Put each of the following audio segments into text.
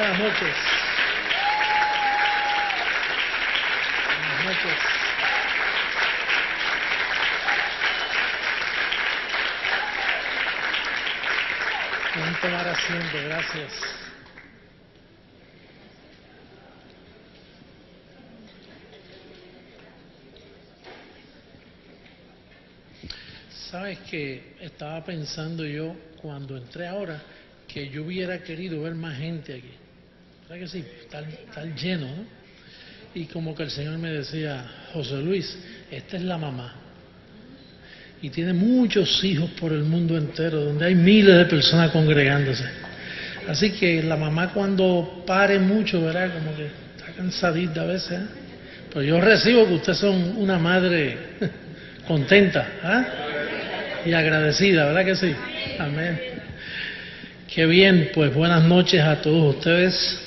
Buenas noches. Buenas noches. Pueden tomar asiento, gracias. Sabes que estaba pensando yo cuando entré ahora que yo hubiera querido ver más gente aquí. ¿Sabes que sí? Está lleno, ¿no? Y como que el Señor me decía, José Luis, esta es la mamá. Y tiene muchos hijos por el mundo entero, donde hay miles de personas congregándose. Así que la mamá cuando pare mucho, verá como que está cansadita a veces, ¿eh? Pero yo recibo que ustedes son una madre contenta, ¿eh? Y agradecida, ¿verdad que sí? Amén. Qué bien, pues buenas noches a todos ustedes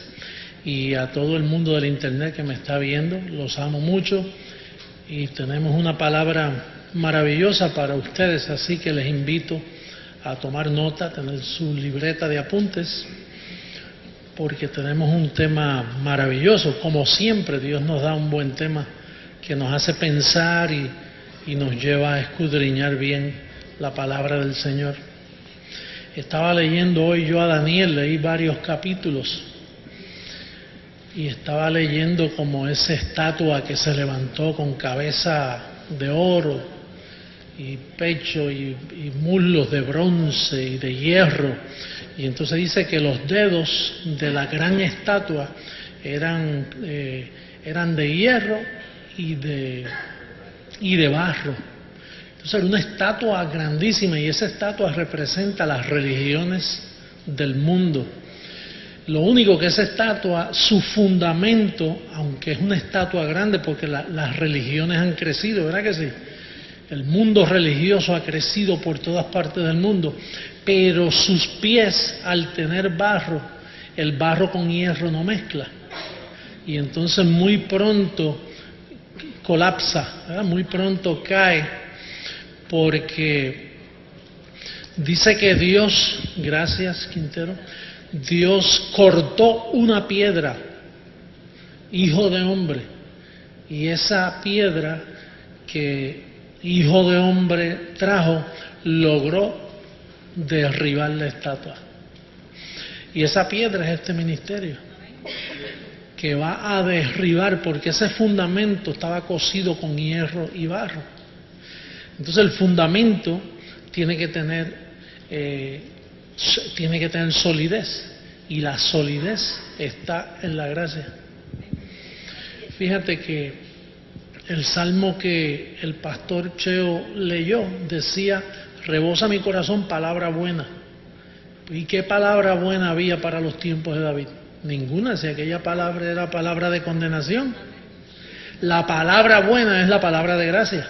y a todo el mundo del internet que me está viendo. Los amo mucho y tenemos una palabra maravillosa para ustedes, así que les invito a tomar nota, tener su libreta de apuntes, porque tenemos un tema maravilloso. Como siempre, Dios nos da un buen tema que nos hace pensar y nos lleva a escudriñar bien la palabra del Señor. Estaba leyendo hoy yo a Daniel, leí varios capítulos y estaba leyendo como esa estatua que se levantó con cabeza de oro y pecho y muslos de bronce y de hierro, y entonces dice que los dedos de la gran estatua eran de hierro y de barro. Entonces era una estatua grandísima y esa estatua representa las religiones del mundo. Lo único que esa estatua, su fundamento, aunque es una estatua grande porque las religiones han crecido, ¿verdad que sí? El mundo religioso ha crecido por todas partes del mundo, pero sus pies, al tener barro, el barro con hierro no mezcla. Y entonces muy pronto colapsa, ¿verdad? Muy pronto cae. Porque dice que Dios, gracias Quintero, Dios cortó una piedra, hijo de hombre, y esa piedra que hijo de hombre trajo, logró derribar la estatua. Y esa piedra es este ministerio, que va a derribar, porque ese fundamento estaba cosido con hierro y barro. Entonces el fundamento tiene que tener solidez, y la solidez está en la gracia. Fíjate que el salmo que el pastor Cheo leyó decía, rebosa mi corazón palabra buena. ¿Y qué palabra buena había para los tiempos de David? Ninguna, si aquella palabra era palabra de condenación. La palabra buena es la palabra de gracia.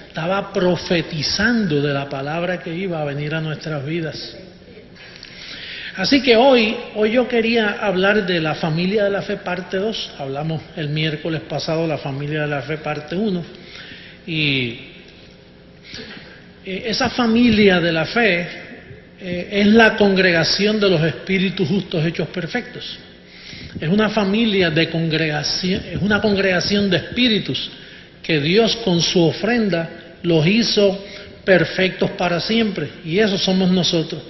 Estaba profetizando de la palabra que iba a venir a nuestras vidas. Así que hoy yo quería hablar de la familia de la fe parte 2. Hablamos el miércoles pasado de la familia de la fe parte 1. Y esa familia de la fe es la congregación de los espíritus justos hechos perfectos. Es una familia de congregación, es una congregación de espíritus que Dios con su ofrenda los hizo perfectos para siempre, y eso somos nosotros.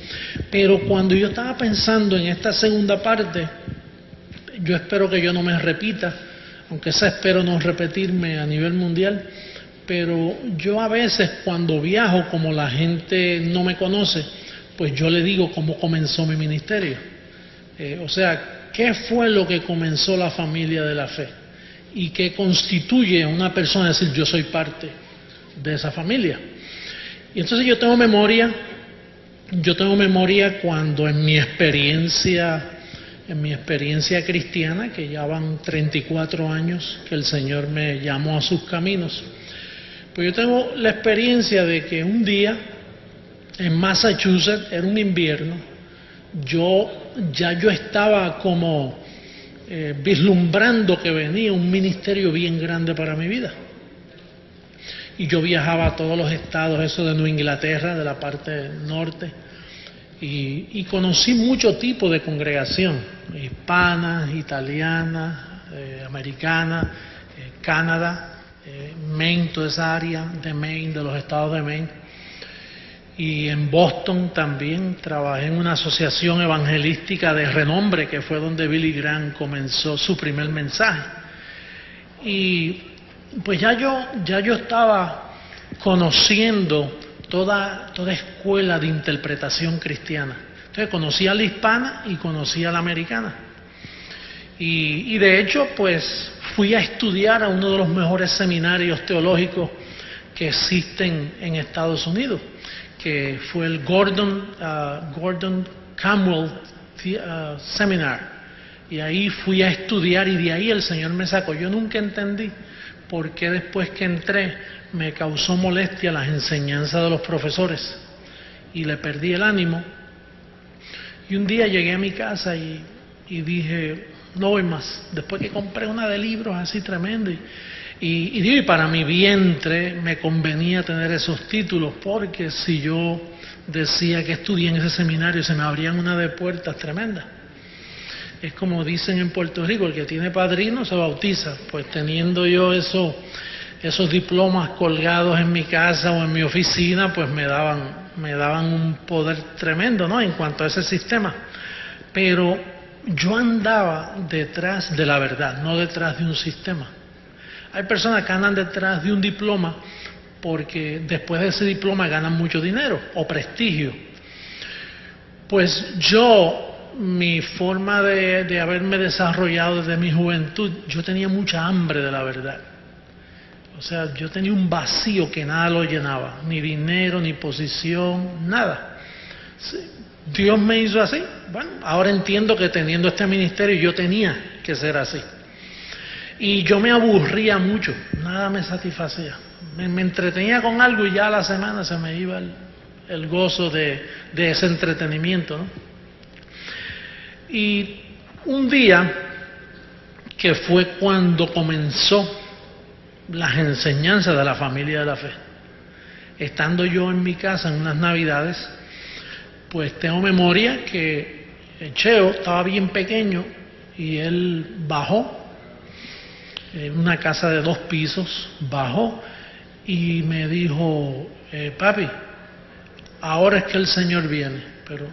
Pero cuando yo estaba pensando en esta segunda parte, yo espero que yo no me repita, aunque sea espero no repetirme a nivel mundial, pero yo a veces cuando viajo, como la gente no me conoce, pues yo le digo cómo comenzó mi ministerio. O sea, ¿qué fue lo que comenzó la familia de la fe? Y qué constituye a una persona decir yo soy parte de esa familia. Y entonces yo tengo memoria cuando en mi experiencia cristiana, que ya van 34 años que el Señor me llamó a sus caminos, pues yo tengo la experiencia de que un día en Massachusetts, era un invierno, yo estaba como vislumbrando que venía un ministerio bien grande para mi vida. Y yo viajaba a todos los estados, eso de Nueva Inglaterra, de la parte norte, y conocí mucho tipo de congregación, hispanas, italianas, americanas, Canadá, Maine, toda esa área de Maine, de los estados de Maine. Y en Boston también trabajé en una asociación evangelística de renombre, que fue donde Billy Graham comenzó su primer mensaje. Y pues ya yo estaba conociendo toda escuela de interpretación cristiana. Entonces conocía la hispana y conocía la americana. Y de hecho, pues fui a estudiar a uno de los mejores seminarios teológicos que existen en Estados Unidos, que fue el Gordon Conwell Seminar. Y ahí fui a estudiar y de ahí el Señor me sacó. Yo nunca entendí por qué después que entré me causó molestia las enseñanzas de los profesores y le perdí el ánimo. Y un día llegué a mi casa y dije, no voy más. Después que compré una de libros así tremenda y para mi vientre me convenía tener esos títulos, porque si yo decía que estudié en ese seminario se me abrían una de puertas tremendas. Es como dicen en Puerto Rico, el que tiene padrino se bautiza. Pues teniendo yo esos diplomas colgados en mi casa o en mi oficina, pues me daban un poder tremendo, ¿no?, en cuanto a ese sistema. Pero yo andaba detrás de la verdad, no detrás de un sistema. Hay personas que andan detrás de un diploma porque después de ese diploma ganan mucho dinero o prestigio. Pues mi forma de haberme desarrollado desde mi juventud, yo tenía mucha hambre de la verdad. O sea, yo tenía un vacío que nada lo llenaba, ni dinero, ni posición, nada. Dios me hizo así. Bueno, ahora entiendo que teniendo este ministerio yo tenía que ser así. Y yo me aburría mucho, nada me satisfacía. Me entretenía con algo y ya a la semana se me iba el gozo de ese entretenimiento, ¿no? Y un día, que fue cuando comenzó las enseñanzas de la familia de la fe, estando yo en mi casa en unas navidades, pues tengo memoria que Cheo estaba bien pequeño y él bajó, en una casa de 2 pisos, bajó y me dijo, papi, ahora es que el Señor viene. Pero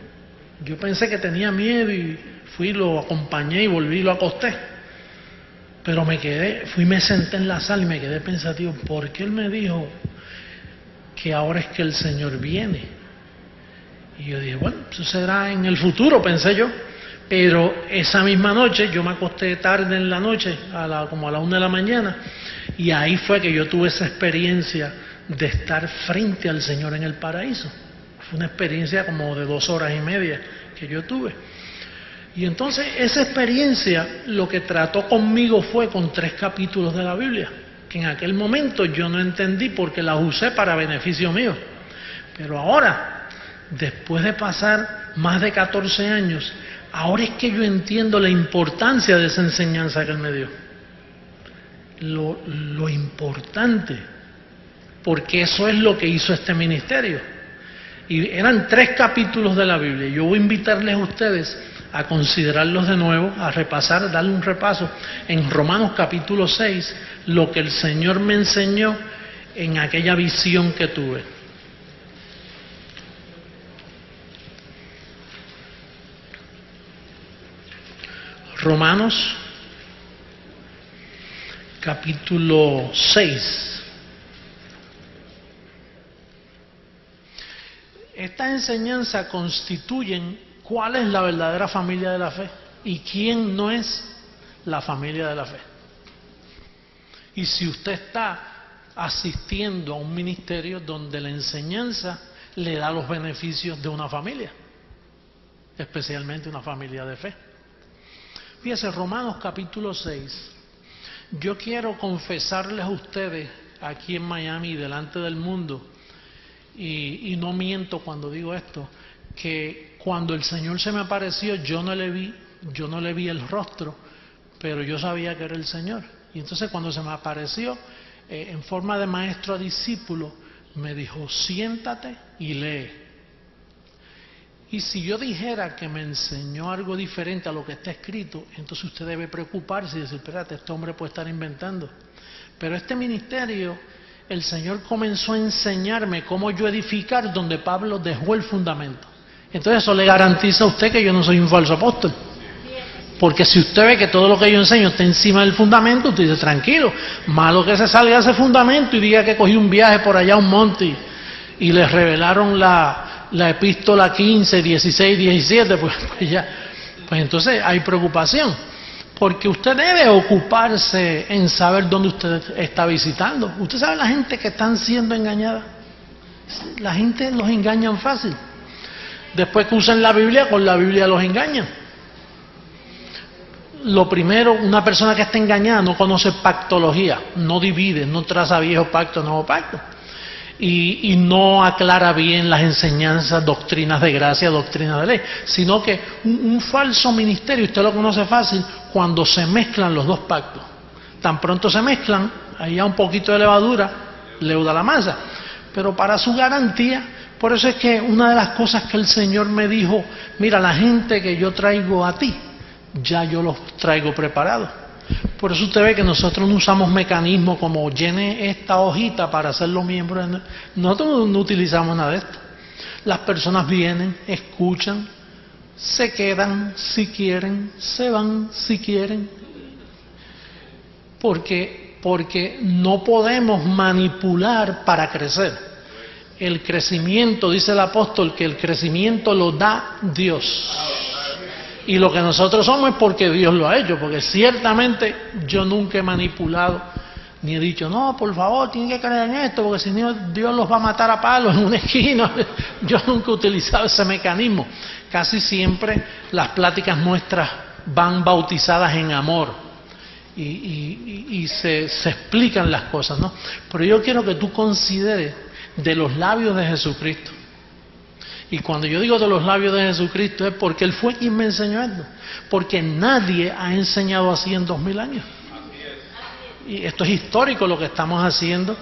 yo pensé que tenía miedo y fui, lo acompañé y volví y lo acosté. Pero me senté en la sala y me quedé pensativo, ¿por qué él me dijo que ahora es que el Señor viene? Y yo dije, bueno, sucederá en el futuro, pensé yo. Pero esa misma noche, yo me acosté tarde en la noche, como a la 1 de la mañana, y ahí fue que yo tuve esa experiencia de estar frente al Señor en el paraíso. Fue una experiencia como de 2 horas y media que yo tuve. Y entonces esa experiencia lo que trató conmigo fue con 3 capítulos de la Biblia, que en aquel momento yo no entendí porque las usé para beneficio mío. Pero ahora, después de pasar más de 14 años, ahora es que yo entiendo la importancia de esa enseñanza que él me dio. Lo importante, porque eso es lo que hizo este ministerio. Y eran 3 capítulos de la Biblia. Yo voy a invitarles a ustedes a considerarlos de nuevo, a repasar, darle un repaso en Romanos capítulo 6, lo que el Señor me enseñó en aquella visión que tuve. Romanos capítulo 6. Estas enseñanzas constituyen cuál es la verdadera familia de la fe y quién no es la familia de la fe. Y si usted está asistiendo a un ministerio donde la enseñanza le da los beneficios de una familia, especialmente una familia de fe. Fíjense, Romanos capítulo 6. Yo quiero confesarles a ustedes aquí en Miami y delante del mundo, y no miento cuando digo esto, que cuando el Señor se me apareció yo no le vi el rostro, pero yo sabía que era el Señor. Y entonces cuando se me apareció en forma de maestro a discípulo, me dijo, siéntate y lee. Y si yo dijera que me enseñó algo diferente a lo que está escrito, entonces usted debe preocuparse y decir, espérate, este hombre puede estar inventando. Pero este ministerio, el Señor comenzó a enseñarme cómo yo edificar donde Pablo dejó el fundamento. Entonces eso le garantiza a usted que yo no soy un falso apóstol. Porque si usted ve que todo lo que yo enseño está encima del fundamento, usted dice, tranquilo, malo que se salga ese fundamento y diga que cogí un viaje por allá a un monte y les revelaron la epístola 15, 16, 17, pues entonces hay preocupación. Porque usted debe ocuparse en saber dónde usted está visitando. Usted sabe la gente que están siendo engañada. La gente los engañan fácil. Después que usan la Biblia, con la Biblia los engañan. Lo primero, una persona que está engañada no conoce pactología, no divide, no traza viejo pacto, nuevo pacto. Y no aclara bien las enseñanzas, doctrinas de gracia, doctrinas de ley, sino que un falso ministerio, usted lo conoce fácil, cuando se mezclan los dos pactos. Tan pronto se mezclan, ahí ya un poquito de levadura leuda la masa. Pero para su garantía, por eso es que una de las cosas que el Señor me dijo, mira, la gente que yo traigo a ti, ya yo los traigo preparados. Por eso usted ve que nosotros no usamos mecanismos como llene esta hojita para hacerlo miembro. Nosotros no utilizamos nada de esto. Las personas vienen, escuchan, se quedan si quieren, se van si quieren. Porque no podemos manipular para crecer. El crecimiento, dice el apóstol, que el crecimiento lo da Dios. Y lo que nosotros somos es porque Dios lo ha hecho, porque ciertamente yo nunca he manipulado, ni he dicho, no, por favor, tienen que creer en esto, porque si no Dios los va a matar a palos en una esquina. Yo nunca he utilizado ese mecanismo. Casi siempre las pláticas nuestras van bautizadas en amor y se explican las cosas, ¿no? Pero yo quiero que tú consideres de los labios de Jesucristo. Y cuando yo digo de los labios de Jesucristo es porque Él fue quien me enseñó esto. Porque nadie ha enseñado así en 2000 años. Y esto es histórico lo que estamos haciendo.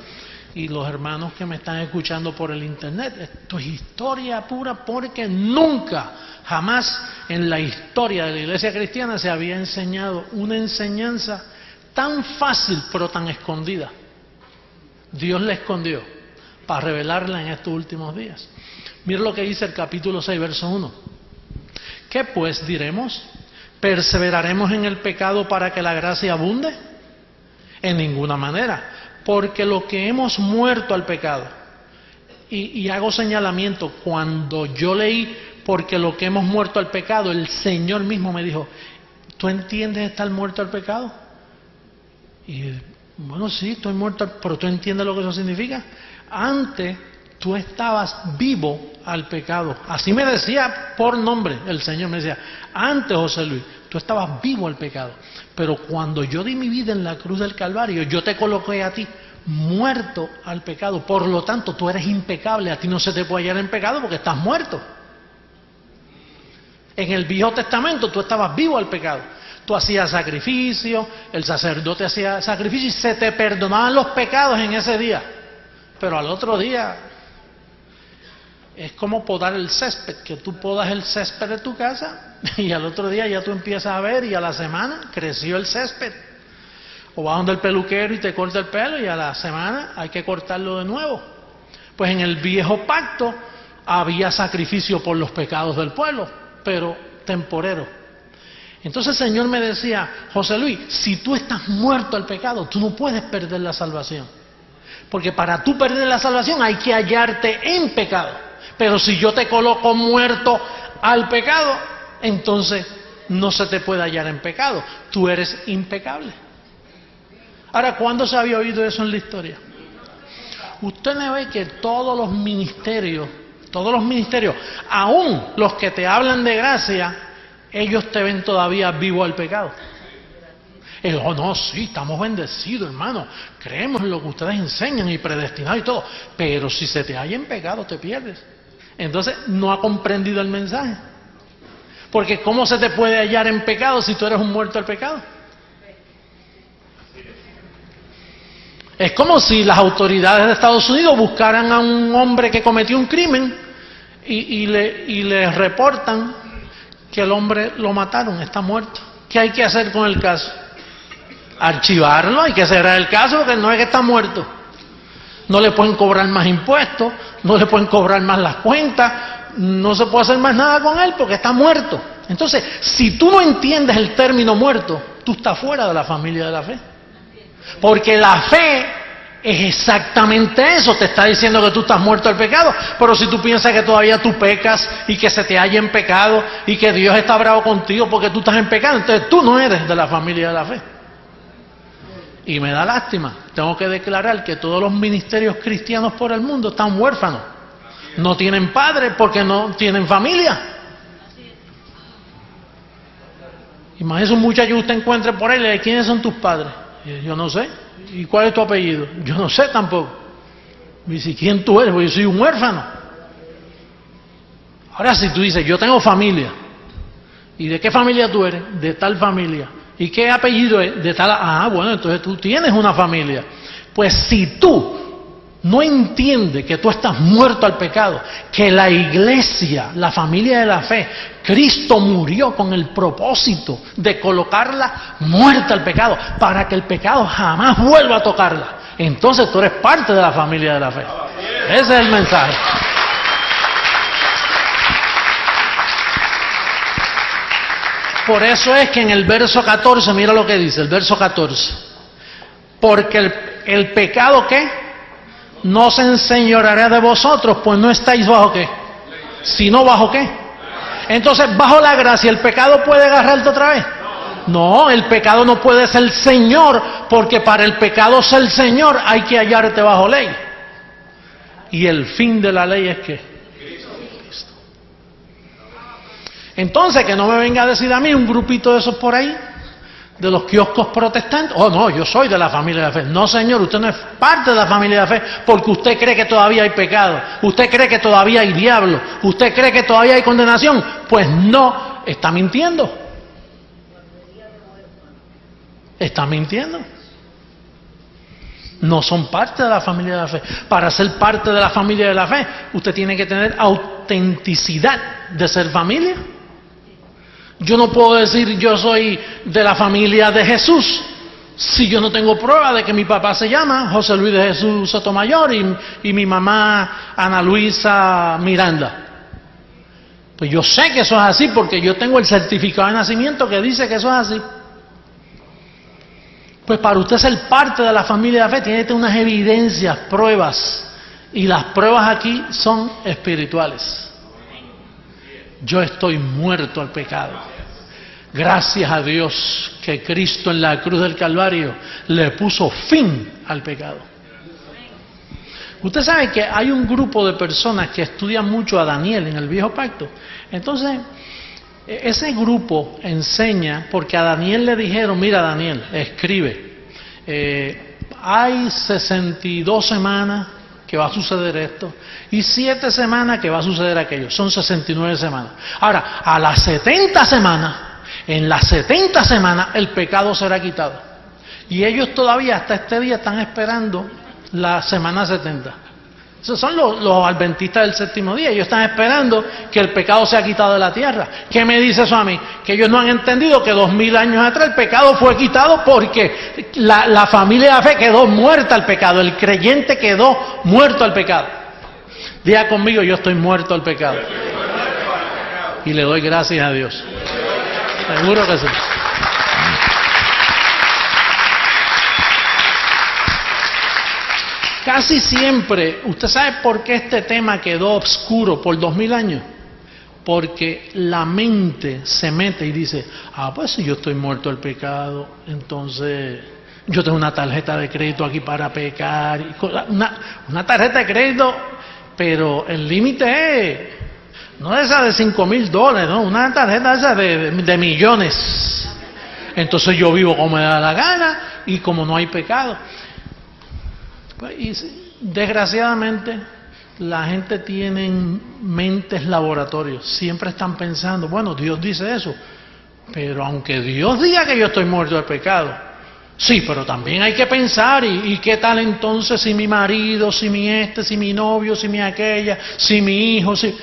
Y los hermanos que me están escuchando por el internet, esto es historia pura porque nunca, jamás en la historia de la iglesia cristiana se había enseñado una enseñanza tan fácil pero tan escondida. Dios la escondió para revelarla en estos últimos días. Mira lo que dice el capítulo 6, verso 1. ¿Qué pues diremos? ¿Perseveraremos en el pecado para que la gracia abunde? En ninguna manera, porque lo que hemos muerto al pecado, y hago señalamiento, cuando yo leí porque lo que hemos muerto al pecado, el Señor mismo me dijo, ¿tú entiendes estar muerto al pecado? Y bueno, sí, estoy muerto, pero ¿tú entiendes lo que eso significa? Antes tú estabas vivo al pecado. Así me decía por nombre el Señor, me decía, antes, José Luis, tú estabas vivo al pecado. Pero cuando yo di mi vida en la cruz del Calvario, yo te coloqué a ti muerto al pecado. Por lo tanto, tú eres impecable. A ti no se te puede hallar en pecado porque estás muerto. En el Viejo Testamento tú estabas vivo al pecado. Tú hacías sacrificio, el sacerdote hacía sacrificio y se te perdonaban los pecados en ese día. Pero al otro día es como podar el césped, que tú podas el césped de tu casa y al otro día ya tú empiezas a ver y a la semana creció el césped. O vas donde el peluquero y te corta el pelo y a la semana hay que cortarlo de nuevo. Pues en el viejo pacto había sacrificio por los pecados del pueblo, pero temporero. Entonces el Señor me decía, José Luis, si tú estás muerto al pecado, tú no puedes perder la salvación. Porque para tú perder la salvación hay que hallarte en pecado. Pero si yo te coloco muerto al pecado, entonces no se te puede hallar en pecado. Tú eres impecable. Ahora, ¿cuándo se había oído eso en la historia? Usted me ve que todos los ministerios, aún los que te hablan de gracia, ellos te ven todavía vivo al pecado. Oh, no, sí, estamos bendecidos, hermano. Creemos en lo que ustedes enseñan y predestinados y todo. Pero si se te halla en pecado, te pierdes. Entonces, no ha comprendido el mensaje. Porque ¿cómo se te puede hallar en pecado si tú eres un muerto al pecado? Es como si las autoridades de Estados Unidos buscaran a un hombre que cometió un crimen y le reportan que el hombre lo mataron, está muerto. ¿Qué hay que hacer con el caso? Archivarlo, hay que cerrar el caso porque no es que está muerto. No le pueden cobrar más impuestos, no le pueden cobrar más las cuentas, no se puede hacer más nada con él porque está muerto. Entonces, si tú no entiendes el término muerto, tú estás fuera de la familia de la fe. Porque la fe es exactamente eso, te está diciendo que tú estás muerto al pecado, pero si tú piensas que todavía tú pecas y que se te halla en pecado y que Dios está bravo contigo porque tú estás en pecado, entonces tú no eres de la familia de la fe. Y me da lástima, tengo que declarar que todos los ministerios cristianos por el mundo están huérfanos. No tienen padres porque no tienen familia. Imagínese un muchacho que usted encuentre por ahí y le dice, ¿quiénes son tus padres? Y yo no sé. ¿Y cuál es tu apellido? Yo no sé tampoco. Me dice, ¿quién tú eres? Pues yo soy un huérfano. Ahora si tú dices, yo tengo familia. ¿Y de qué familia tú eres? De tal familia. ¿Y qué apellido es? De tal... Ah, bueno, entonces tú tienes una familia. Pues si tú no entiendes que tú estás muerto al pecado, que la iglesia, la familia de la fe, Cristo murió con el propósito de colocarla muerta al pecado, para que el pecado jamás vuelva a tocarla. Entonces tú eres parte de la familia de la fe. Ese es el mensaje. Por eso es que en el verso 14, mira lo que dice, el verso 14. Porque el pecado, ¿qué? No se enseñoreará de vosotros, pues no estáis bajo ¿qué? Sino bajo ¿qué? Entonces, bajo la gracia, ¿el pecado puede agarrarte otra vez? No, el pecado no puede ser Señor, porque para el pecado ser Señor hay que hallarte bajo ley. Y el fin de la ley es ¿qué? Entonces, que no me venga a decir a mí un grupito de esos por ahí, de los kioscos protestantes, oh no, yo soy de la familia de la fe. No, señor, usted no es parte de la familia de la fe porque usted cree que todavía hay pecado, usted cree que todavía hay diablo, usted cree que todavía hay condenación. Pues no, está mintiendo. Está mintiendo. No son parte de la familia de la fe. Para ser parte de la familia de la fe, usted tiene que tener autenticidad de ser familia. Yo no puedo decir yo soy de la familia de Jesús si yo no tengo prueba de que mi papá se llama José Luis de Jesús Sotomayor y mi mamá Ana Luisa Miranda. Pues yo sé que eso es así porque yo tengo el certificado de nacimiento que dice que eso es así. Pues para usted ser parte de la familia de la fe tiene que tener unas evidencias, pruebas, y las pruebas aquí son espirituales. Yo estoy muerto al pecado. Gracias a Dios que Cristo en la cruz del Calvario le puso fin al pecado. Usted sabe que hay un grupo de personas que estudian mucho a Daniel en el Viejo Pacto. Entonces, ese grupo enseña, porque a Daniel le dijeron, mira Daniel, escribe, hay 62 semanas que va a suceder esto, y 7 semanas que va a suceder aquello, son 69 semanas. Ahora, a las 70 semanas, en las 70 semanas el pecado será quitado. Y ellos todavía hasta este día están esperando la semana 70. Esos son los adventistas del séptimo día. Ellos están esperando que el pecado sea quitado de la tierra. ¿Qué me dice eso a mí? Que ellos no han entendido que 2000 años atrás el pecado fue quitado porque la familia de la fe quedó muerta al pecado. El creyente quedó muerto al pecado. Diga conmigo, yo estoy muerto al pecado. Y le doy gracias a Dios. Seguro que sí. Casi siempre, ¿usted sabe por qué este tema quedó oscuro por 2000 años? Porque la mente se mete y dice, pues si yo estoy muerto al pecado, entonces yo tengo una tarjeta de crédito aquí para pecar. Una tarjeta de crédito, pero el límite es, no esa de $5,000, no, una tarjeta esa de millones. Entonces yo vivo como me da la gana y como no hay pecado. Y desgraciadamente la gente tiene mentes laboratorios, siempre están pensando, bueno, Dios dice eso, pero aunque Dios diga que yo estoy muerto del pecado, sí, pero también hay que pensar, y qué tal entonces si mi marido, si mi si mi novio, si mi aquella, si mi hijo, si...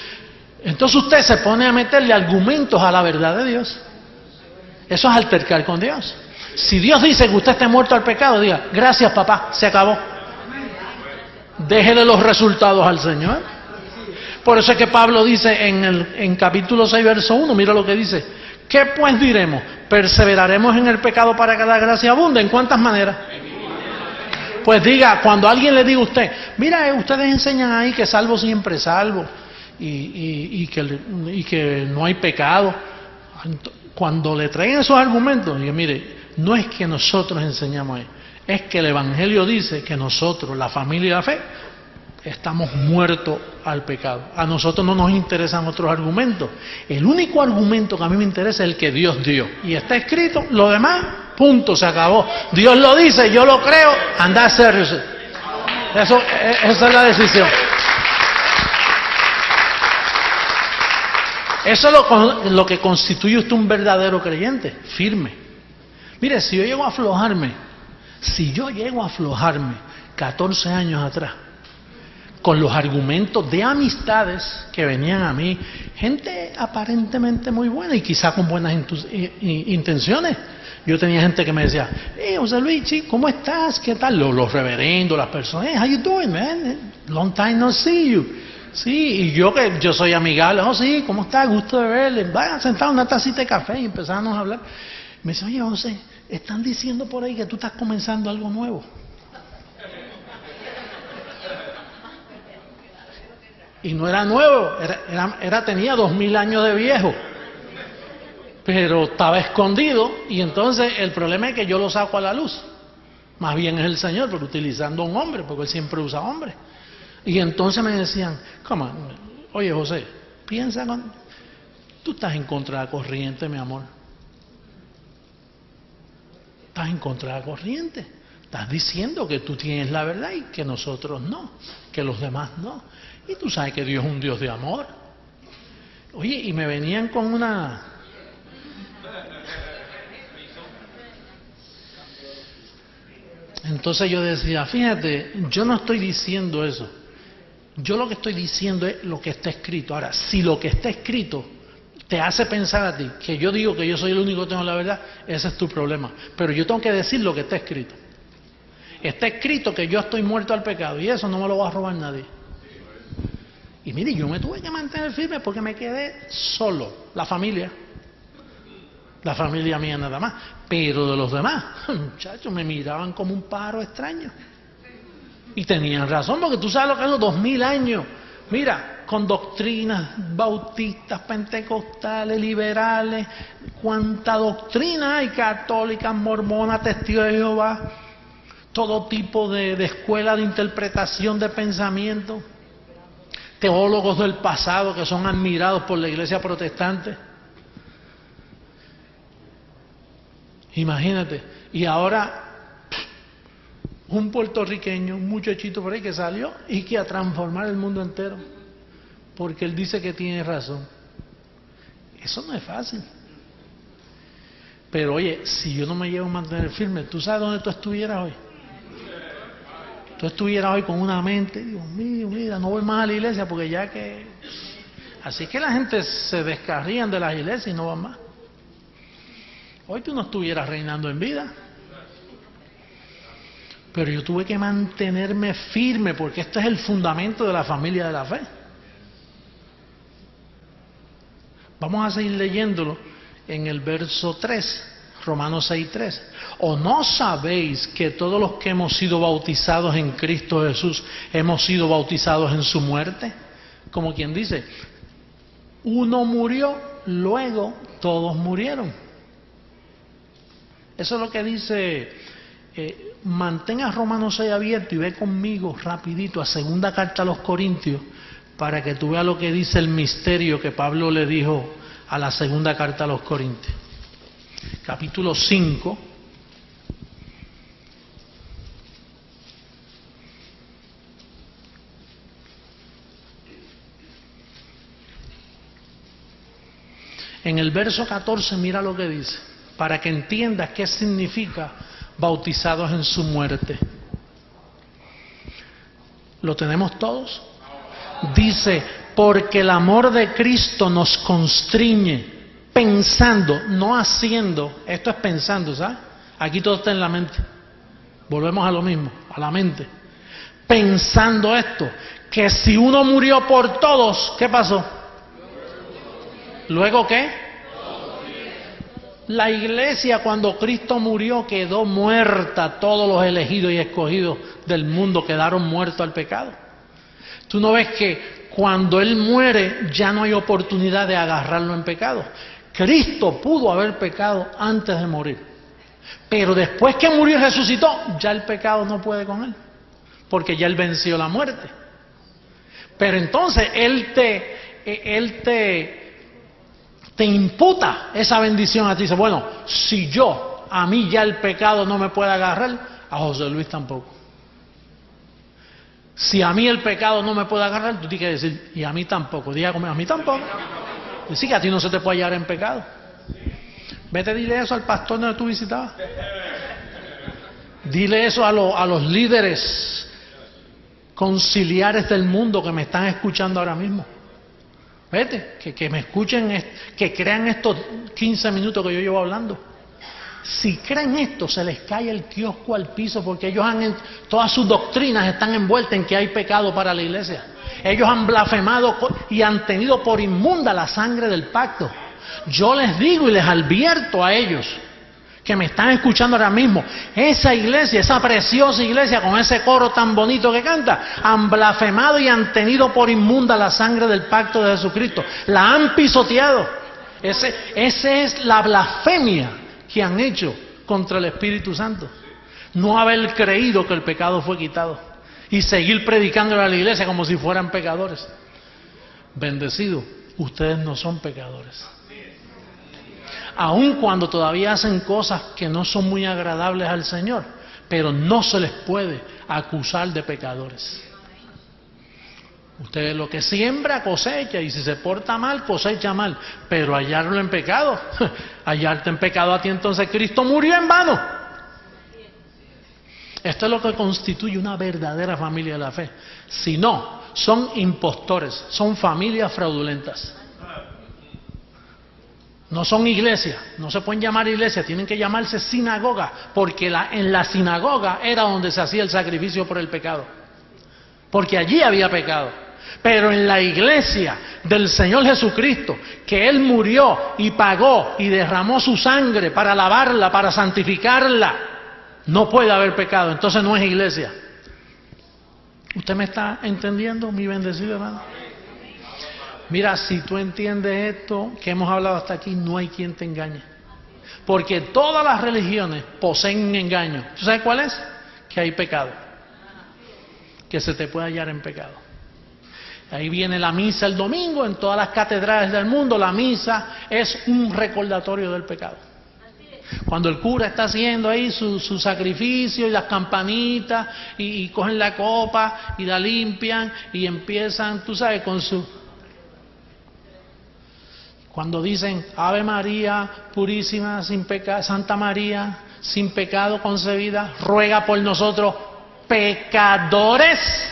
Entonces usted se pone a meterle argumentos a la verdad de Dios. Eso es altercar con Dios. Si Dios dice que usted esté muerto al pecado, diga, gracias papá, se acabó. Déjele los resultados al Señor. Por eso es que Pablo dice en capítulo 6, verso 1, mira lo que dice. ¿Qué pues diremos? ¿Perseveraremos en el pecado para que la gracia abunde? ¿En cuántas maneras? Pues diga, cuando alguien le diga a usted, mira, ustedes enseñan ahí que salvo siempre salvo y que no hay pecado. Cuando le traen esos argumentos, diga, mire, no es que nosotros enseñamos ahí, es que el Evangelio dice que nosotros, la familia y la fe, estamos muertos al pecado. A nosotros no nos interesan otros argumentos. El único argumento que a mí me interesa es el que Dios dio. Y está escrito, lo demás, punto, se acabó. Dios lo dice, yo lo creo, anda a hacerlo. Esa es la decisión. Eso es lo que constituye usted un verdadero creyente, firme. Mire, si yo llego a aflojarme 14 años atrás, con los argumentos de amistades que venían a mí, gente aparentemente muy buena y quizá con buenas intenciones. Yo tenía gente que me decía, hey, José Luis, ¿cómo estás? ¿Qué tal? Los reverendos, las personas, hey, how you doing, man? Long time no see you. Sí, y yo soy amigable, oh sí, ¿cómo estás? Gusto de verle. Vayan sentados una tacita de café y empezamos a hablar. Me dice, oye, José, están diciendo por ahí que tú estás comenzando algo nuevo. Y no era nuevo, tenía 2000 años de viejo. Pero estaba escondido y entonces el problema es que yo lo saco a la luz. Más bien es el Señor, pero utilizando a un hombre, porque Él siempre usa hombres. Y entonces me decían, come on, oye José, piensa, tú estás en contra de la corriente, mi amor. Estás en contra de la corriente. Estás diciendo que tú tienes la verdad y que nosotros no, que los demás no. Y tú sabes que Dios es un Dios de amor. Oye, y me venían con una... Entonces yo decía, fíjate, yo no estoy diciendo eso. Yo lo que estoy diciendo es lo que está escrito. Ahora, si lo que está escrito te hace pensar a ti que yo digo que yo soy el único que tengo la verdad, ese es tu problema. Pero yo tengo que decir lo que está escrito. Está escrito que yo estoy muerto al pecado y eso no me lo va a robar nadie. Y mire, yo me tuve que mantener firme porque me quedé solo, la familia mía nada más, pero de los demás, muchachos, me miraban como un pájaro extraño. Y tenían razón, porque tú sabes lo que es los 2000 años, mira, con doctrinas bautistas, pentecostales, liberales, cuánta doctrina hay, católicas, mormonas, testigos de Jehová, todo tipo de escuela de interpretación de pensamiento. Teólogos del pasado que son admirados por la iglesia protestante. Imagínate. Y ahora, un puertorriqueño, un muchachito por ahí que salió y que a transformar el mundo entero. Porque él dice que tiene razón. Eso no es fácil. Pero oye, si yo no me llevo a mantener firme, ¿tú sabes dónde tú estuvieras hoy? Tú estuvieras hoy con una mente, Dios mío, mira, no voy más a la iglesia porque ya que... Así que la gente se descarrían de las iglesias y no van más. Hoy tú no estuvieras reinando en vida. Pero yo tuve que mantenerme firme porque este es el fundamento de la familia de la fe. Vamos a seguir leyéndolo en el verso 3. Romanos 6:3. ¿O no sabéis que todos los que hemos sido bautizados en Cristo Jesús hemos sido bautizados en su muerte? Como quien dice, uno murió, luego todos murieron. Eso es lo que dice, mantenga Romanos 6 abierto y ve conmigo rapidito a segunda carta a los Corintios para que tú veas lo que dice el misterio que Pablo le dijo a la segunda carta a los Corintios. Capítulo 5. En el verso 14 mira lo que dice, para que entiendas qué significa bautizados en su muerte. ¿Lo tenemos todos? Dice, porque el amor de Cristo nos constriñe, pensando, no haciendo. Esto es pensando, ¿sabes? Aquí todo está en la mente. Volvemos a lo mismo, a la mente. Pensando esto, que si uno murió por todos, ¿qué pasó? ¿Luego qué? La iglesia, cuando Cristo murió, quedó muerta. Todos los elegidos y escogidos del mundo quedaron muertos al pecado. Tú no ves que cuando Él muere ya no hay oportunidad de agarrarlo en pecado. Cristo pudo haber pecado antes de morir, pero después que murió y resucitó, ya el pecado no puede con Él, porque ya Él venció la muerte. Pero entonces Él te imputa esa bendición a ti. Dice, bueno, si a mí ya el pecado no me puede agarrar, a José Luis tampoco. Si a mí el pecado no me puede agarrar, tú tienes que decir, y a mí tampoco. Diga conmigo, a mí tampoco. Decir que a ti no se te puede hallar en pecado. Vete, dile eso al pastor donde tú visitabas. Dile eso a los líderes conciliares del mundo que me están escuchando ahora mismo. Vete, que me escuchen, que crean estos 15 minutos que yo llevo hablando. Si creen esto, se les cae el kiosco al piso, porque ellos todas sus doctrinas están envueltas en que hay pecado para la iglesia. Ellos han blasfemado y han tenido por inmunda la sangre del pacto. Yo les digo y les advierto a ellos que me están escuchando ahora mismo, esa iglesia, esa preciosa iglesia con ese coro tan bonito que canta, han blasfemado y han tenido por inmunda la sangre del pacto de Jesucristo. La han pisoteado. Esa es la blasfemia que han hecho contra el Espíritu Santo. No haber creído que el pecado fue quitado y seguir predicándole a la iglesia como si fueran pecadores. Bendecido, ustedes no son pecadores. Aun cuando todavía hacen cosas que no son muy agradables al Señor, pero no se les puede acusar de pecadores. Usted lo que siembra cosecha, y si se porta mal, cosecha mal, pero hallarlo en pecado, hallarte en pecado a ti, entonces Cristo murió en vano. Esto es lo que constituye una verdadera familia de la fe. Si no, son impostores, son familias fraudulentas. No son iglesias, no se pueden llamar iglesias, tienen que llamarse sinagoga, porque en la sinagoga era donde se hacía el sacrificio por el pecado, porque allí había pecado. Pero en la iglesia del Señor Jesucristo, que Él murió y pagó y derramó su sangre para lavarla, para santificarla, no puede haber pecado, entonces no es iglesia. ¿Usted me está entendiendo, mi bendecido hermano? Mira, si tú entiendes esto que hemos hablado hasta aquí, no hay quien te engañe. Porque todas las religiones poseen un engaño. ¿Tú sabes cuál es? Que hay pecado. Que se te puede hallar en pecado. Ahí viene la misa el domingo, en todas las catedrales del mundo, la misa es un recordatorio del pecado. Cuando el cura está haciendo ahí su sacrificio y las campanitas y cogen la copa y la limpian y empiezan, tú sabes, con su... Cuando dicen Ave María purísima, sin pecado, Santa María, sin pecado concebida, ruega por nosotros pecadores.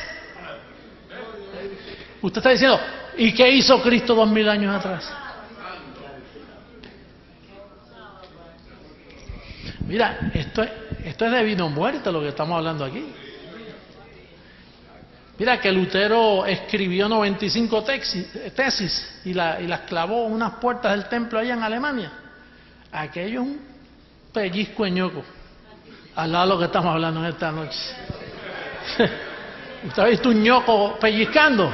Usted está diciendo, ¿y qué hizo Cristo 2000 años atrás? Mira, esto es de vino muerto lo que estamos hablando aquí. Mira que Lutero escribió 95 tesis y las clavó en unas puertas del templo allá en Alemania. Aquello es un pellizco de ñoco al lado de lo que estamos hablando en esta noche. ¿Usted ha visto un ñoco pellizcando?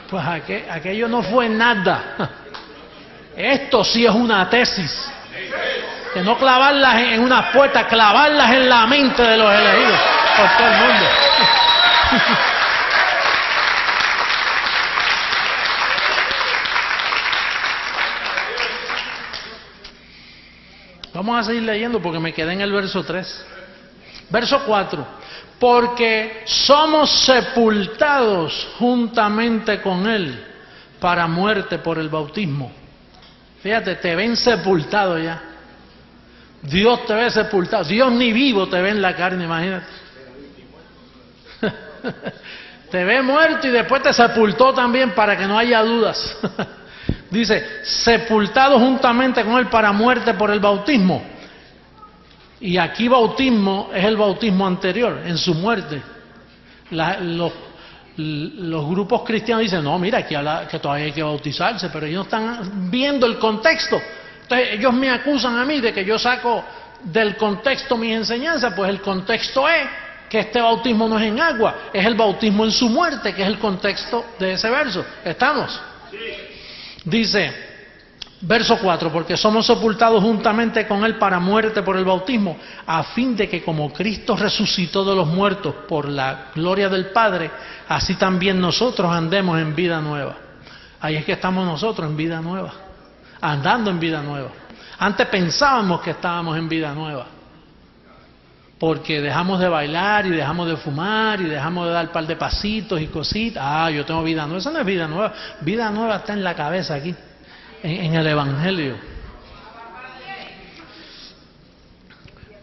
Pues aquello no fue nada. Esto sí es una tesis. Que no clavarlas en unas puertas, clavarlas en la mente de los elegidos por todo el mundo. Vamos a seguir leyendo porque me quedé en el verso 3. Verso 4. Porque somos sepultados juntamente con Él para muerte por el bautismo. Fíjate, te ven sepultado ya. Dios te ve sepultado. Dios ni vivo te ve en la carne, imagínate. Te ve muerto y después te sepultó también para que no haya dudas. Dice, sepultado juntamente con él para muerte por el bautismo. Y aquí bautismo es el bautismo anterior, en su muerte. Los grupos cristianos dicen, no, mira, aquí habla que todavía hay que bautizarse, pero ellos no están viendo el contexto. Entonces ellos me acusan a mí de que yo saco del contexto mis enseñanzas, pues el contexto es que este bautismo no es en agua, es el bautismo en su muerte, que es el contexto de ese verso. ¿Estamos? Sí. Dice, verso 4, porque somos sepultados juntamente con él para muerte por el bautismo, a fin de que como Cristo resucitó de los muertos por la gloria del Padre, así también nosotros andemos en vida nueva. Ahí es que estamos nosotros en vida nueva, andando en vida nueva. Antes pensábamos que estábamos en vida nueva, porque dejamos de bailar y dejamos de fumar y dejamos de dar un par de pasitos y cositas. Ah, yo tengo vida nueva. Eso no es vida nueva. Vida nueva está en la cabeza aquí, en el Evangelio.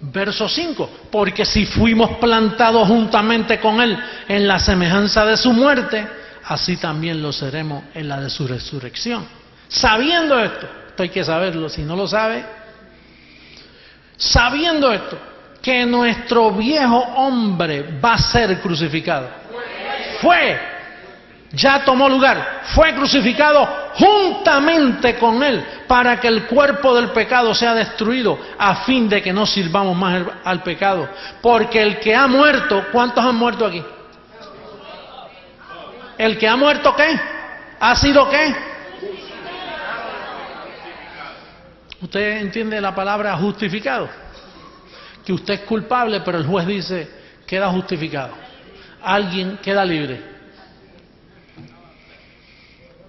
Verso 5, porque si fuimos plantados juntamente con él en la semejanza de su muerte, así también lo seremos en la de su resurrección. Sabiendo esto hay que saberlo, si no lo sabe, sabiendo esto, que nuestro viejo hombre va a ser crucificado. Ya tomó lugar, fue crucificado juntamente con él, para que el cuerpo del pecado sea destruido, a fin de que no sirvamos más al pecado. Porque el que ha muerto, ¿cuántos han muerto aquí? ¿El que ha muerto qué? ¿Ha sido qué? ¿Usted entiende la palabra justificado? Que usted es culpable, pero el juez dice, queda justificado. Alguien queda libre.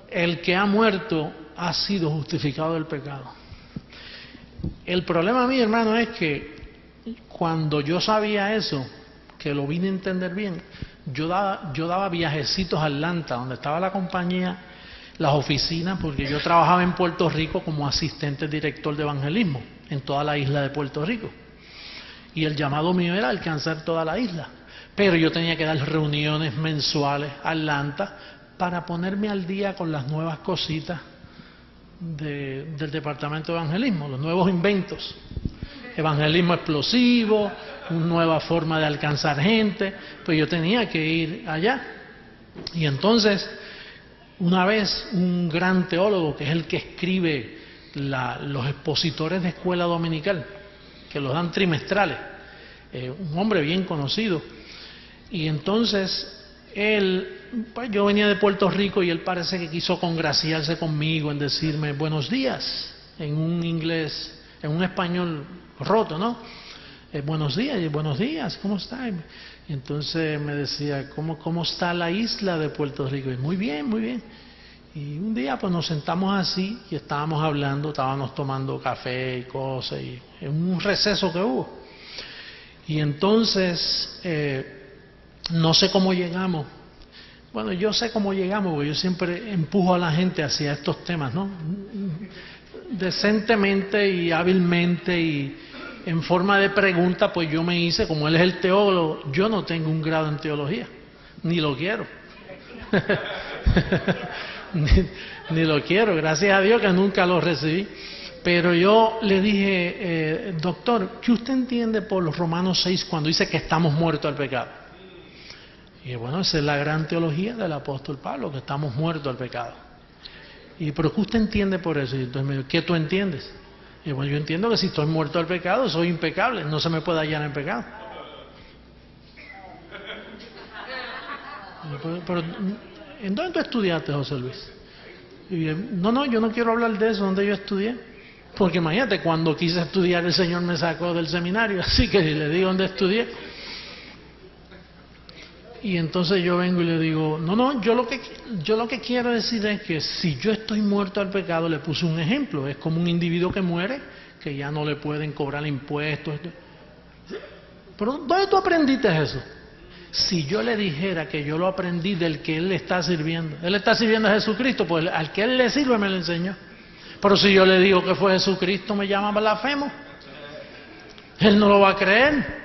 El que ha muerto ha sido justificado del pecado. El problema mío, hermano, es que cuando yo sabía eso, que lo vine a entender bien, yo daba viajecitos a Atlanta, donde estaba la compañía, las oficinas, porque yo trabajaba en Puerto Rico como asistente director de evangelismo en toda la isla de Puerto Rico. Y el llamado mío era alcanzar toda la isla. Pero yo tenía que dar reuniones mensuales a Atlanta para ponerme al día con las nuevas cositas del departamento de evangelismo, los nuevos inventos. Evangelismo explosivo, una nueva forma de alcanzar gente. Pues yo tenía que ir allá. Y entonces, una vez un gran teólogo, que es el que escribe los expositores de escuela dominical, que los dan trimestrales, un hombre bien conocido, y entonces él, pues yo venía de Puerto Rico y él parece que quiso congraciarse conmigo en decirme buenos días, en un inglés, en un español roto, ¿no? Buenos días, ¿cómo está? Y entonces me decía, ¿cómo está la isla de Puerto Rico? Y muy bien, muy bien. Y un día pues nos sentamos así y estábamos hablando, estábamos tomando café y cosas, y en un receso que hubo. Y entonces, no sé cómo llegamos. Bueno, yo sé cómo llegamos, porque yo siempre empujo a la gente hacia estos temas, ¿no? Decentemente y hábilmente y en forma de pregunta, pues yo me hice, como él es el teólogo, yo no tengo un grado en teología, ni lo quiero. Ni lo quiero, gracias a Dios que nunca lo recibí. Pero yo le dije, doctor, ¿qué usted entiende por los Romanos 6 cuando dice que estamos muertos al pecado? Y bueno, esa es la gran teología del apóstol Pablo, que estamos muertos al pecado. Y pero ¿qué usted entiende por eso? Y entonces me dijo, ¿qué tú entiendes? Y bueno, yo entiendo que si estoy muerto al pecado, soy impecable, no se me puede hallar en pecado. Pero ¿en dónde tú estudiaste, José Luis? Y no, yo no quiero hablar de eso, donde yo estudié. Porque imagínate, cuando quise estudiar, el Señor me sacó del seminario, así que le digo dónde estudié. Y entonces yo vengo y le digo, yo lo que quiero decir es que si yo estoy muerto al pecado, le puse un ejemplo, es como un individuo que muere, que ya no le pueden cobrar impuestos. Pero ¿dónde tú aprendiste eso? Si yo le dijera que yo lo aprendí del que él le está sirviendo a Jesucristo, pues al que él le sirve me lo enseñó. Pero si yo le digo que fue Jesucristo, me llama blasfemo. Él no lo va a creer.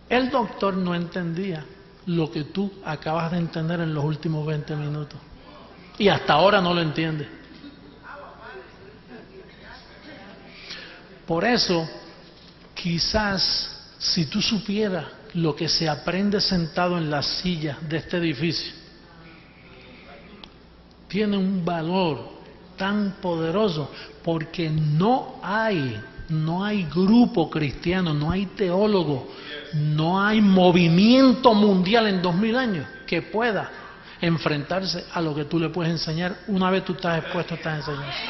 El doctor no entendía lo que tú acabas de entender en los últimos 20 minutos. Y hasta ahora no lo entiendes. Por eso, quizás, si tú supieras lo que se aprende sentado en las sillas de este edificio, tiene un valor tan poderoso, porque no hay grupo cristiano, no hay teólogo, no hay movimiento mundial en 2000 años que pueda enfrentarse a lo que tú le puedes enseñar una vez tú estás expuesto a estas enseñanzas.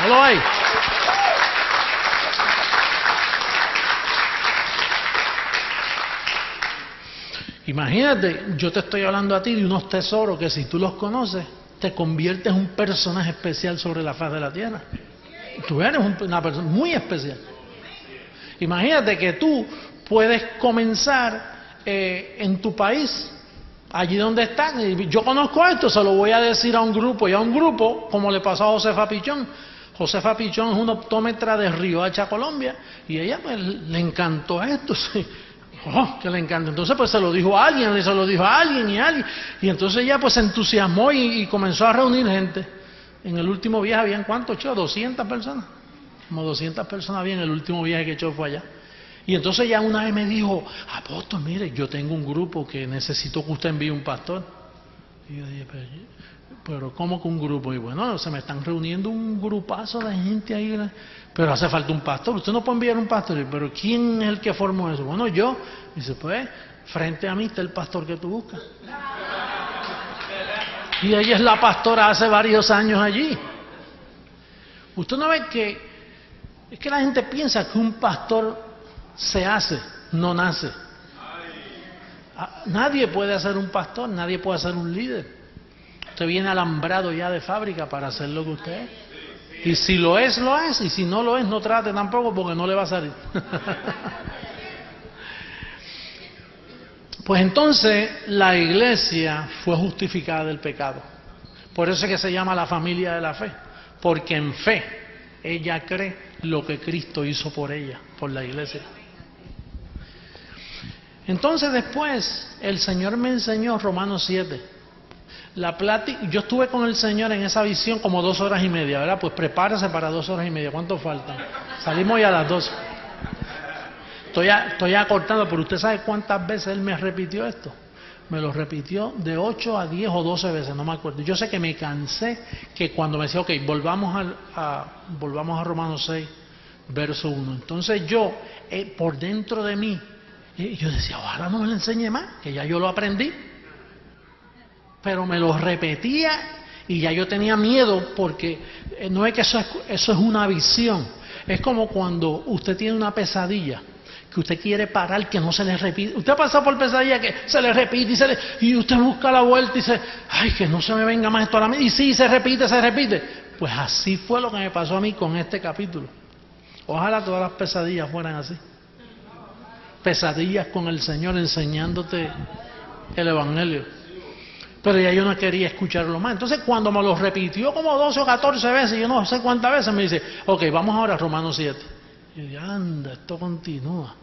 No lo hay. Imagínate, yo te estoy hablando a ti de unos tesoros que si tú los conoces, te conviertes en un personaje especial sobre la faz de la tierra. Tú eres una persona muy especial. Imagínate que tú puedes comenzar en tu país, allí donde estás. Yo conozco esto, se lo voy a decir a un grupo, y a un grupo, como le pasó a Josefa Pichón. Josefa Pichón es una optómetra de Riohacha, Colombia, y ella pues, le encantó esto, sí. Oh, que le encanta. Entonces pues se lo dijo a alguien, y entonces ella pues se entusiasmó y comenzó a reunir gente. En el último viaje habían ¿cuántos echó? 200 personas. Como 200 personas había en el último viaje que echó fue allá. Y entonces ya una vez me dijo, apóstol, mire, yo tengo un grupo que necesito que usted envíe un pastor. Y yo dije, pero ¿cómo que un grupo? Y bueno, se me están reuniendo un grupazo de gente ahí, pero hace falta un pastor. Usted no puede enviar un pastor. Y, pero ¿quién es el que formó eso? Bueno, yo. Y dice, pues, frente a mí está el pastor que tú buscas. Y ella es la pastora hace varios años allí. Usted no ve que es que la gente piensa que un pastor se hace, no nace. Nadie puede ser un pastor, nadie puede ser un líder. Usted viene alambrado ya de fábrica para hacer lo que usted es. Y si lo es, lo es. Y si no lo es, no trate tampoco porque no le va a salir. Pues entonces la iglesia fue justificada del pecado. Por eso es que se llama la familia de la fe. Porque en fe ella cree lo que Cristo hizo por ella, por la iglesia. Entonces después el Señor me enseñó Romanos 7. Yo estuve con el Señor en esa visión como 2 horas y media, ¿verdad? Pues prepárese para 2 horas y media. ¿Cuánto faltan? Salimos ya a las 12. Estoy acortando, pero usted sabe cuántas veces Él me repitió esto. Me lo repitió de 8 a 10 o 12 veces, no me acuerdo. Yo sé que me cansé, que cuando me decía, ok, volvamos a Romanos 6, verso 1. Entonces yo, por dentro de mí, yo decía, ojalá no me lo enseñe más, que ya yo lo aprendí. Pero me lo repetía y ya yo tenía miedo, porque no es que eso es una visión. Es como cuando usted tiene una pesadilla que usted quiere parar, que no se le repite. Usted ha pasado por pesadilla que se le repite y usted busca la vuelta y dice, ay, que no se me venga más esto a la mente. Y sí, se repite. Pues así fue lo que me pasó a mí con este capítulo. Ojalá todas las pesadillas fueran así. Pesadillas con el Señor enseñándote el Evangelio. Pero ya yo no quería escucharlo más. Entonces cuando me lo repitió como 12 o 14 veces, yo no sé cuántas veces, me dice, ok, vamos ahora a Romanos 7. Y yo dije, anda, esto continúa.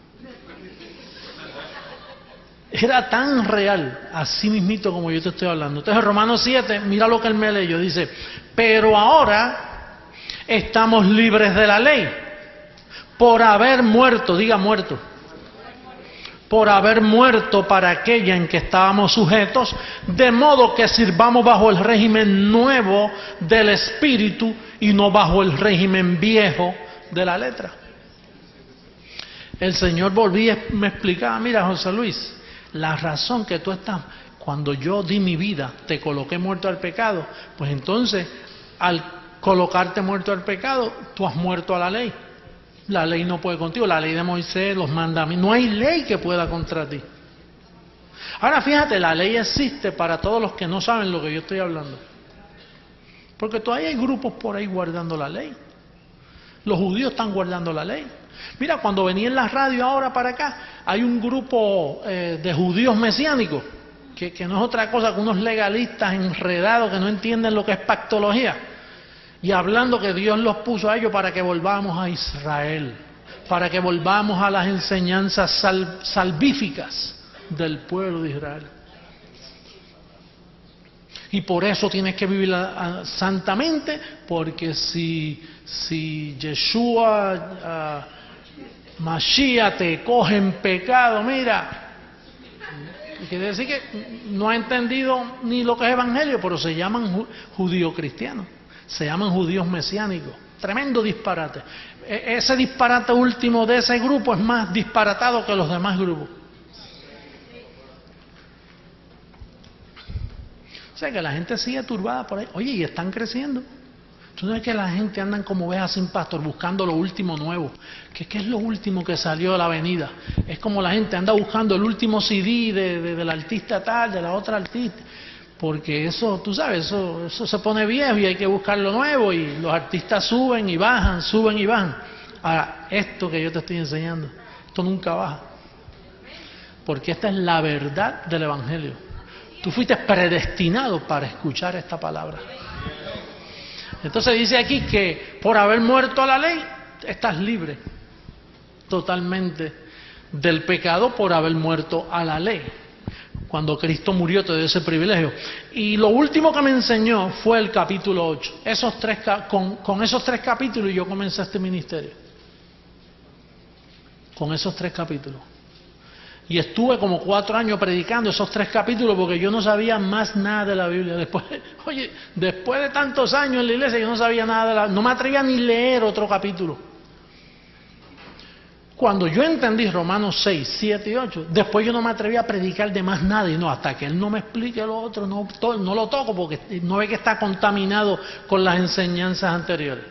Era tan real, así mismito como yo te estoy hablando. Entonces Romanos 7, mira lo que él me leyó, dice, pero ahora estamos libres de la ley, por haber muerto, diga muerto, por haber muerto para aquella en que estábamos sujetos, de modo que sirvamos bajo el régimen nuevo del Espíritu y no bajo el régimen viejo de la letra. El Señor volvía y me explicaba, mira José Luis, la razón que tú estás, cuando yo di mi vida, te coloqué muerto al pecado, pues entonces al colocarte muerto al pecado, tú has muerto a la ley. La ley no puede contigo, la ley de Moisés, los mandamientos, no hay ley que pueda contra ti. Ahora fíjate, la ley existe para todos los que no saben lo que yo estoy hablando. Porque todavía hay grupos por ahí guardando la ley. Los judíos están guardando la ley. Mira, cuando venía en la radio ahora para acá, hay un grupo de judíos mesiánicos, que no es otra cosa que unos legalistas enredados que no entienden lo que es pactología. Y hablando que Dios los puso a ellos para que volvamos a Israel, para que volvamos a las enseñanzas salvíficas. del pueblo de Israel. Y por eso tienes que vivir santamente, porque si Yeshua, Mashiach te coge en pecado, mira, quiere decir que no ha entendido ni lo que es evangelio, pero se llaman judíos cristianos, se llaman judíos mesiánicos. Tremendo disparate. Ese disparate último de ese grupo es más disparatado que los demás grupos. O sea que la gente sigue turbada por ahí. Oye, y están creciendo. Tú no ves que la gente andan como ovejas sin pastor buscando lo último nuevo. ¿Qué es lo último que salió de la avenida? Es como la gente anda buscando el último CD del artista tal, de la otra artista. Porque eso, tú sabes, eso se pone viejo y hay que buscar lo nuevo. Y los artistas suben y bajan, suben y bajan. Ahora, esto que yo te estoy enseñando, esto nunca baja. Porque esta es la verdad del Evangelio. Tú fuiste predestinado para escuchar esta palabra. Entonces dice aquí que por haber muerto a la ley, estás libre totalmente del pecado por haber muerto a la ley. Cuando Cristo murió te dio ese privilegio. Y lo último que me enseñó fue el capítulo 8. Con esos 3 capítulos yo comencé este ministerio. Con esos 3 capítulos. Y estuve como 4 años predicando esos 3 capítulos porque yo no sabía más nada de la Biblia. Después de tantos años en la iglesia yo no sabía nada no me atrevía ni leer otro capítulo. Cuando yo entendí Romanos 6, 7 y 8, después yo no me atreví a predicar de más nada. Y no, hasta que Él no me explique lo otro, no lo toco porque no ve que está contaminado con las enseñanzas anteriores.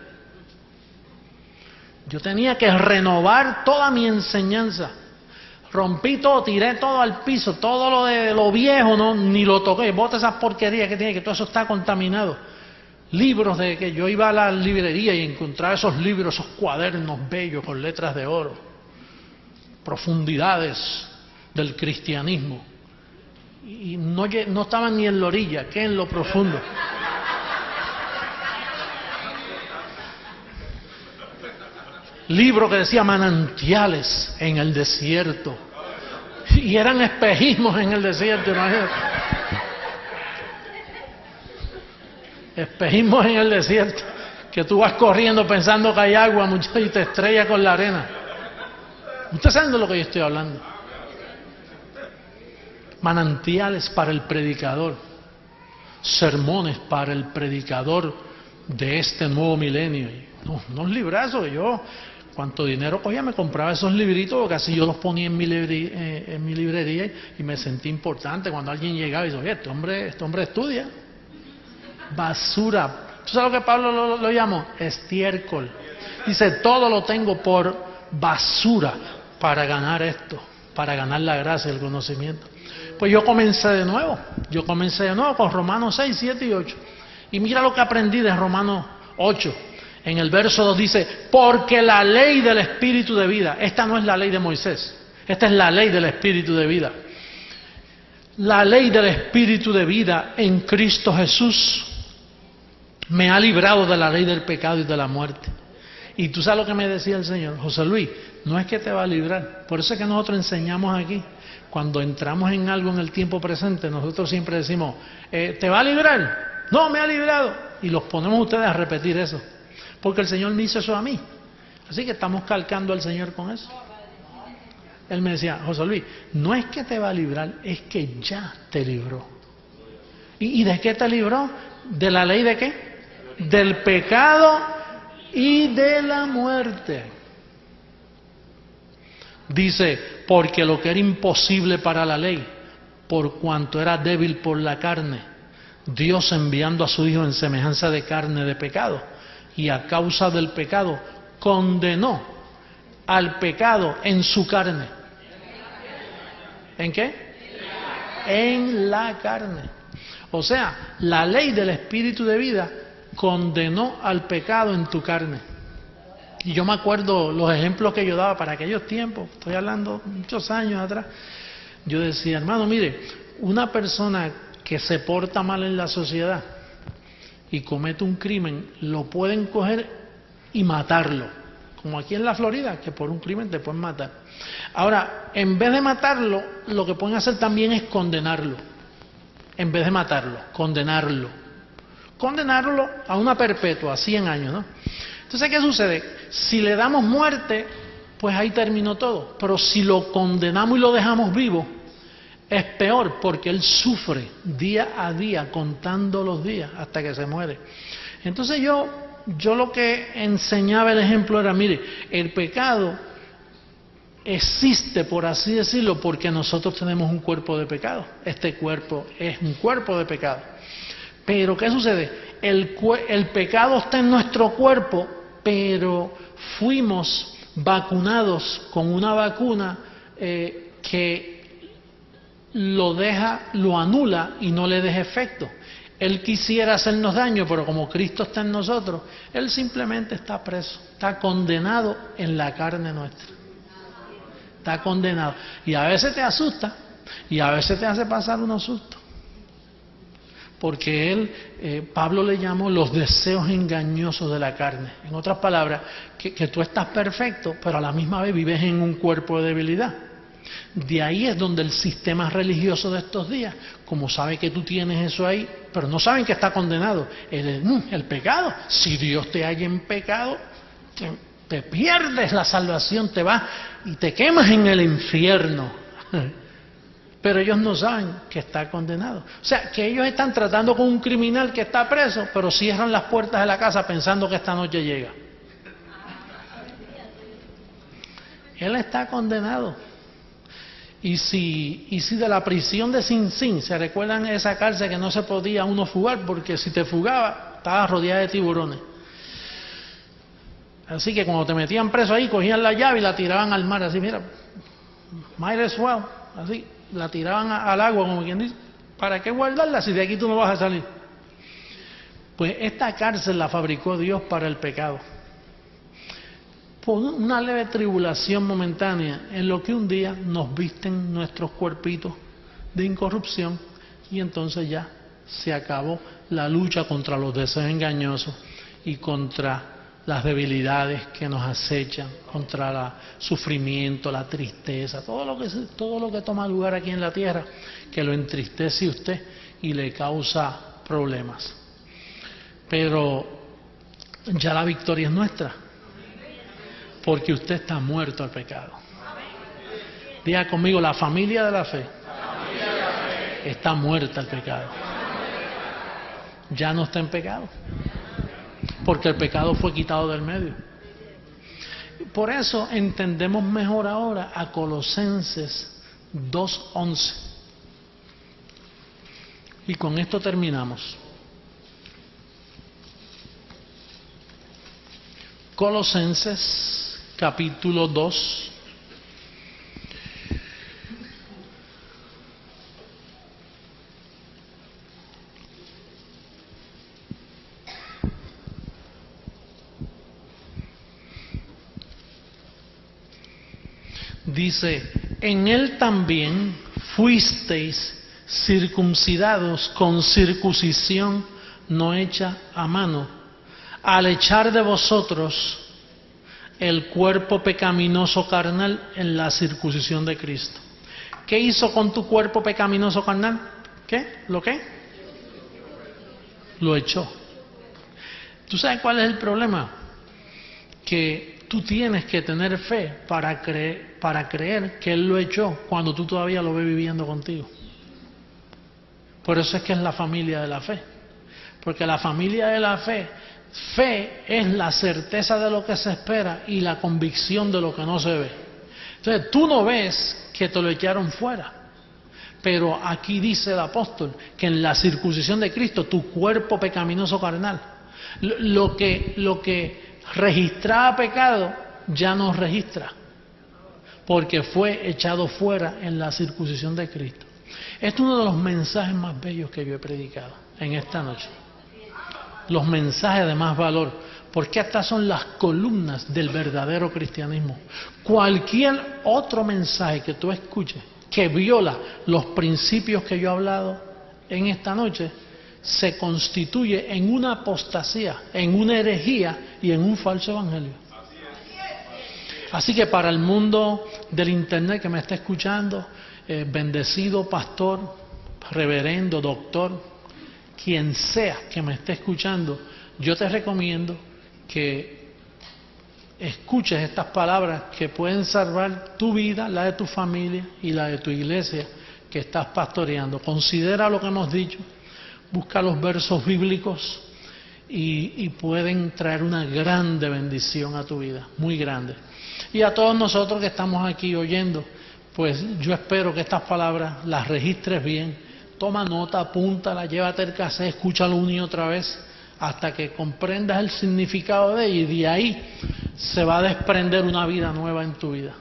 Yo tenía que renovar toda mi enseñanza. Rompí todo, tiré todo al piso, todo lo de lo viejo, no, ni lo toqué. Bota esas porquerías que tiene, que todo eso está contaminado. Libros de que yo iba a la librería y encontraba esos libros, esos cuadernos bellos con letras de oro. Profundidades del cristianismo. Y no estaban ni en la orilla, que en lo profundo. Libro que decía manantiales en el desierto. Y eran espejismos en el desierto, imagínate. Espejismos en el desierto. Que tú vas corriendo pensando que hay agua, muchacho, y te estrellas con la arena. ¿Ustedes saben de lo que yo estoy hablando? Manantiales para el predicador. Sermones para el predicador de este nuevo milenio. Unos librazos que yo... Cuánto dinero cogía, me compraba esos libritos, porque así yo los ponía en mi librería y me sentí importante. Cuando alguien llegaba y dice, oye, este hombre estudia. Basura. ¿Tú sabes lo que Pablo lo llamó? Estiércol. Dice, todo lo tengo por basura para ganar esto, para ganar la gracia y el conocimiento. Pues yo comencé de nuevo con Romanos 6, 7 y 8. Y mira lo que aprendí de Romanos 8. En el verso 2 dice, porque la ley del Espíritu de vida, esta no es la ley de Moisés, esta es la ley del Espíritu de vida. La ley del Espíritu de vida en Cristo Jesús me ha librado de la ley del pecado y de la muerte. Y tú sabes lo que me decía el Señor, José Luis, no es que te va a librar, por eso es que nosotros enseñamos aquí, cuando entramos en algo en el tiempo presente, nosotros siempre decimos, ¿te va a librar? No, me ha librado. Y los ponemos ustedes a repetir eso. Porque el Señor me hizo eso a mí. Así que estamos calcando al Señor con eso. Él me decía, José Luis, no es que te va a librar, es que ya te libró. ¿Y de qué te libró? ¿De la ley de qué? Del pecado y de la muerte. Dice, porque lo que era imposible para la ley, por cuanto era débil por la carne, Dios enviando a su Hijo en semejanza de carne de pecado, y a causa del pecado condenó al pecado en su carne. ¿En qué? En la carne. O sea, la ley del Espíritu de vida condenó al pecado en tu carne. Y yo me acuerdo los ejemplos que yo daba para aquellos tiempos, estoy hablando muchos años atrás. Yo decía, hermano, mire, una persona que se porta mal en la sociedad y comete un crimen, lo pueden coger y matarlo, como aquí en la Florida, que por un crimen te pueden matar. Ahora, en vez de matarlo, lo que pueden hacer también es condenarlo. En vez de matarlo, condenarlo. Condenarlo a una perpetua, a 100 años, ¿no? Entonces, ¿qué sucede? Si le damos muerte, pues ahí terminó todo. Pero si lo condenamos y lo dejamos vivo, es peor, porque él sufre día a día, contando los días hasta que se muere. Entonces yo lo que enseñaba el ejemplo era, mire, el pecado existe, por así decirlo, porque nosotros tenemos un cuerpo de pecado. Este cuerpo es un cuerpo de pecado. Pero ¿qué sucede? El pecado está en nuestro cuerpo, pero fuimos vacunados con una vacuna que lo anula y no le deja efecto. Él quisiera hacernos daño, pero como Cristo está en nosotros, Él simplemente está preso, está condenado en la carne nuestra. Está condenado. Y a veces te asusta, y a veces te hace pasar unos sustos. Porque Pablo le llamó los deseos engañosos de la carne. En otras palabras, que tú estás perfecto, pero a la misma vez vives en un cuerpo de debilidad. De ahí es donde el sistema religioso de estos días, como sabe que tú tienes eso ahí, pero no saben que está condenado, el pecado. Si Dios te halla en pecado, te pierdes la salvación, te vas y te quemas en el infierno. Pero ellos no saben que está condenado. O sea, que ellos están tratando con un criminal que está preso, pero cierran las puertas de la casa pensando que esta noche llega. Él está condenado. Y si de la prisión de Sing Sing, ¿se recuerdan esa cárcel que no se podía uno fugar? Porque si te fugaba, estaba rodeada de tiburones. Así que cuando te metían preso ahí, cogían la llave y la tiraban al mar, así, mira, might as well, así, la tiraban al agua, como quien dice, ¿para qué guardarla si de aquí tú no vas a salir? Pues esta cárcel la fabricó Dios para el pecado. Por una leve tribulación momentánea, en lo que un día nos visten nuestros cuerpitos de incorrupción, y entonces ya se acabó la lucha contra los deseos engañosos y contra las debilidades que nos acechan, contra el sufrimiento, la tristeza, todo lo que toma lugar aquí en la tierra, que lo entristece a usted y le causa problemas. Pero ya la victoria es nuestra, porque usted está muerto al pecado. Diga conmigo, la familia de la fe está muerta al pecado. Ya no está en pecado, porque el pecado fue quitado del medio. Por eso entendemos mejor ahora a Colosenses 2:11. Y con esto terminamos. Colosenses capítulo 2. Dice, en él también fuisteis circuncidados con circuncisión no hecha a mano, al echar de vosotros el cuerpo pecaminoso carnal en la circuncisión de Cristo. ¿Qué hizo con tu cuerpo pecaminoso carnal? ¿Qué? ¿Lo qué? Lo echó. ¿Tú sabes cuál es el problema? Que tú tienes que tener fe para creer que Él lo echó cuando tú todavía lo ves viviendo contigo. Por eso es que es la familia de la fe. Porque la familia de la fe es la certeza de lo que se espera y la convicción de lo que no se ve. Entonces tú no ves que te lo echaron fuera. Pero aquí dice el apóstol que en la circuncisión de Cristo tu cuerpo pecaminoso carnal, lo que registraba pecado ya no registra, porque fue echado fuera en la circuncisión de Cristo. Este es uno de los mensajes más bellos que yo he predicado en esta noche. Los mensajes de más valor, porque estas son las columnas del verdadero cristianismo. Cualquier otro mensaje que tú escuches que viola los principios que yo he hablado en esta noche, se constituye en una apostasía, en una herejía y en un falso evangelio. Así que para el mundo del internet que me está escuchando, bendecido pastor, reverendo, doctor, quien sea que me esté escuchando, yo te recomiendo que escuches estas palabras que pueden salvar tu vida, la de tu familia y la de tu iglesia que estás pastoreando. Considera lo que hemos dicho, busca los versos bíblicos y pueden traer una grande bendición a tu vida, muy grande. Y a todos nosotros que estamos aquí oyendo, pues yo espero que estas palabras las registres bien, toma nota, apúntala, llévate el cassette, escúchalo una y otra vez, hasta que comprendas el significado de ella, y de ahí se va a desprender una vida nueva en tu vida.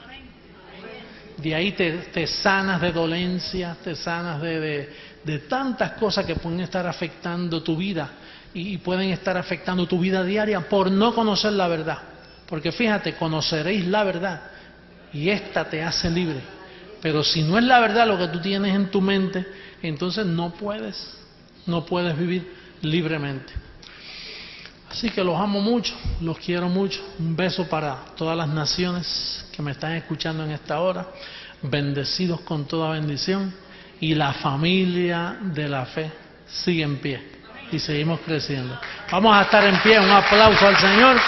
De ahí te sanas de dolencias, te sanas de tantas cosas que pueden estar afectando tu vida y pueden estar afectando tu vida diaria por no conocer la verdad. Porque fíjate, conoceréis la verdad y esta te hace libre. Pero si no es la verdad lo que tú tienes en tu mente, entonces no puedes vivir libremente. Así que los amo mucho, los quiero mucho. Un beso para todas las naciones que me están escuchando en esta hora. Bendecidos con toda bendición. Y la familia de la fe sigue en pie. Y seguimos creciendo. Vamos a estar en pie. Un aplauso al Señor.